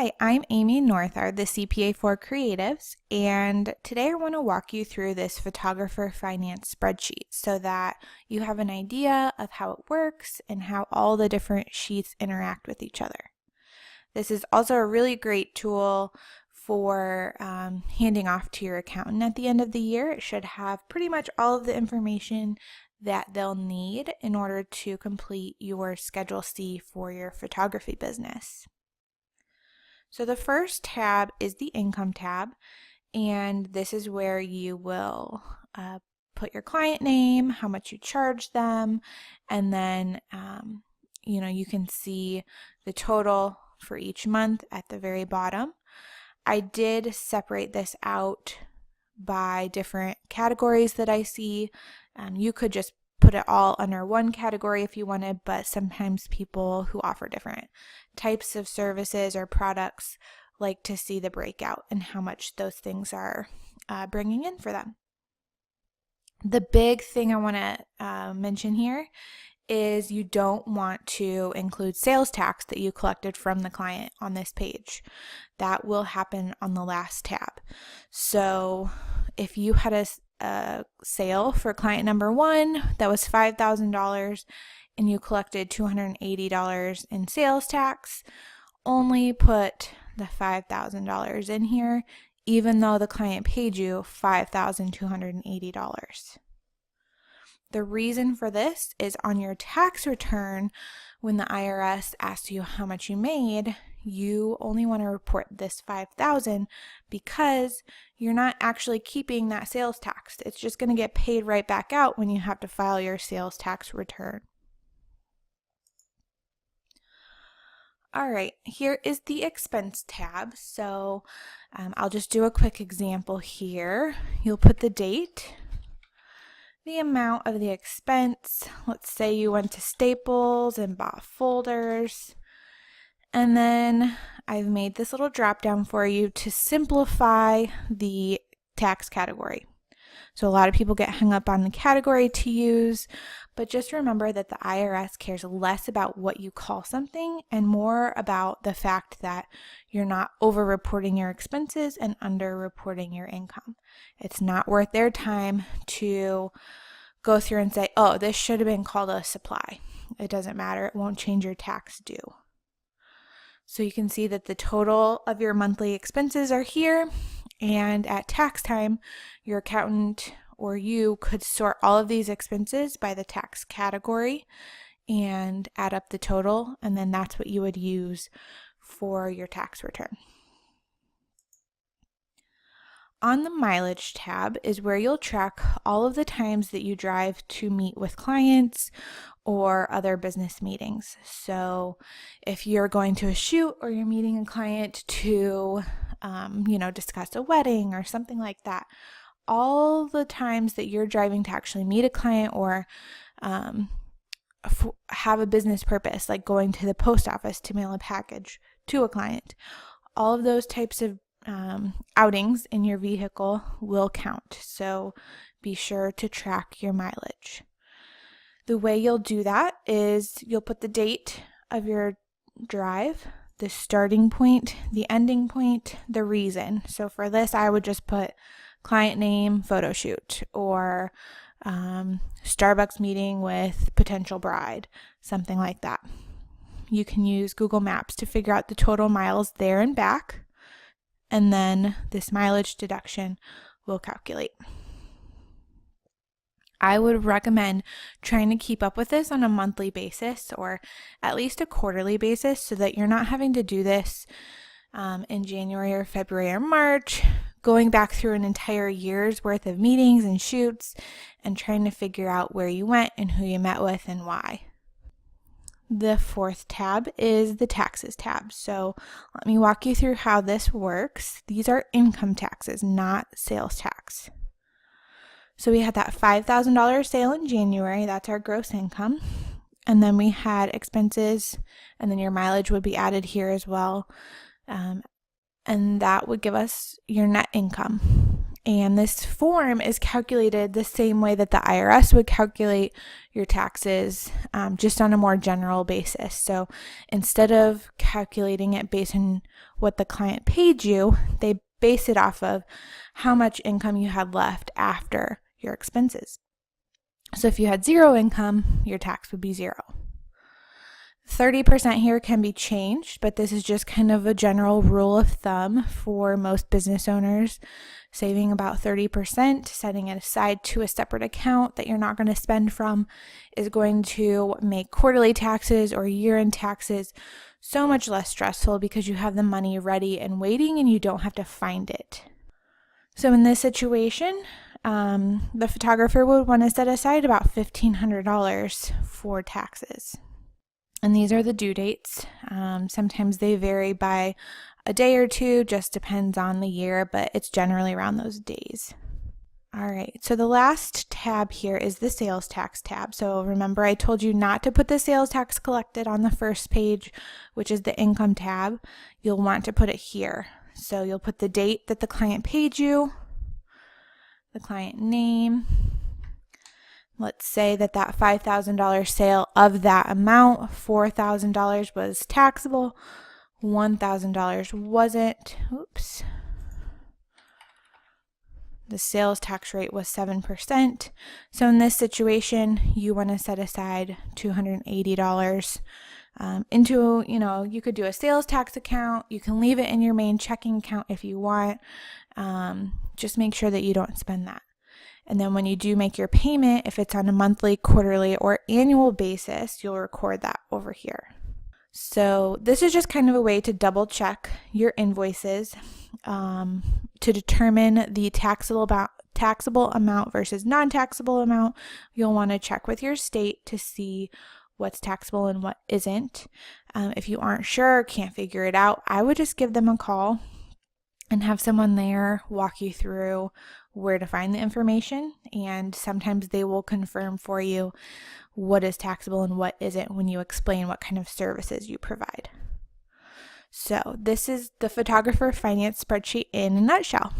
Hi, I'm Amy Northard, the CPA for Creatives, and today I want to walk you through this photographer finance spreadsheet so that you have an idea of how it works and how all the different sheets interact with each other. This is also a really great tool for handing off to your accountant at the end of the year. It should have pretty much all of the information that they'll need in order to complete your Schedule C for your photography business. So the first tab is the income tab, and this is where you will put your client name, how much you charge them, and then you can see the total for each month at the very bottom. I did separate this out by different categories that I see. You could just put it all under one category if you wanted, but sometimes people who offer different types of services or products like to see the breakout and how much those things are bringing in for them. The big thing I want to mention here is you don't want to include sales tax that you collected from the client on this page. That will happen on the last tab. So if you had a sale for client number 1 that was $5,000 and you collected $280 in sales tax, only put the $5,000 in here, even though the client paid you $5,280. The reason for this is on your tax return, when the IRS asks you how much you made, you only want to report this $5,000 because you're not actually keeping that sales tax. It's just going to get paid right back out when you have to file your sales tax return. All right, here is the expense tab. So I'll just do a quick example here. You'll put the date, the amount of the expense. Let's say you went to Staples and bought folders. And then I've made this little drop down for you to simplify the tax category. So a lot of people get hung up on the category to use, but just remember that the IRS cares less about what you call something and more about the fact that you're not over-reporting your expenses and under-reporting your income. It's not worth their time to go through and say, oh, this should have been called a supply. It doesn't matter. It won't change your tax due. So you can see that the total of your monthly expenses are here, and at tax time, your accountant or you could sort all of these expenses by the tax category and add up the total, and then that's what you would use for your tax return. On the mileage tab is where you'll track all of the times that you drive to meet with clients or other business meetings. So if you're going to a shoot or you're meeting a client to, discuss a wedding or something like that, all the times that you're driving to actually meet a client or have a business purpose, like going to the post office to mail a package to a client, all of those types of outings in your vehicle will count. So be sure to track your mileage. The way you'll do that is you'll put the date of your drive, the starting point, the ending point, the reason. So for this, I would just put client name, photo shoot, or Starbucks meeting with potential bride, something like that. You can use Google Maps to figure out the total miles there and back, and then this mileage deduction will calculate. I would recommend trying to keep up with this on a monthly basis or at least a quarterly basis so that you're not having to do this in January or February or March, going back through an entire year's worth of meetings and shoots and trying to figure out where you went and who you met with and why. The fourth tab is the taxes tab. So let me walk you through how this works. These are income taxes, not sales tax. So we had that $5,000 sale in January. That's our gross income. And then we had expenses, and then your mileage would be added here as well. And that would give us your net income. And this form is calculated the same way that the IRS would calculate your taxes, just on a more general basis. So instead of calculating it based on what the client paid you, they base it off of how much income you had left after your expenses. So if you had zero income, your tax would be 0. 30% here can be changed, but this is just kind of a general rule of thumb for most business owners. Saving about 30%, setting it aside to a separate account that you're not going to spend from, is going to make quarterly taxes or year-end taxes so much less stressful because you have the money ready and waiting and you don't have to find it. So in this situation, the photographer would want to set aside about $1,500 for taxes. And these are the due dates. Sometimes they vary by a day or two, just depends on the year, but it's generally around those days. All right, so the last tab here is the sales tax tab. So remember, I told you not to put the sales tax collected on the first page, which is the income tab. You'll want to put it here. So you'll put the date that the client paid you, the client name. Let's say that $5,000 sale, of that amount, $4,000 was taxable, $1,000 wasn't. Oops. The sales tax rate was 7%. So in this situation, you want to set aside $280 into, you could do a sales tax account. You can leave it in your main checking account if you want. Just make sure that you don't spend that. And then when you do make your payment, if it's on a monthly, quarterly, or annual basis, you'll record that over here. So this is just kind of a way to double check your invoices to determine the taxable amount versus non-taxable amount. You'll want to check with your state to see what's taxable and what isn't. If you aren't sure, can't figure it out, I would just give them a call and have someone there walk you through where to find the information, and sometimes they will confirm for you what is taxable and what isn't when you explain what kind of services you provide. So this is the photographer finance spreadsheet in a nutshell.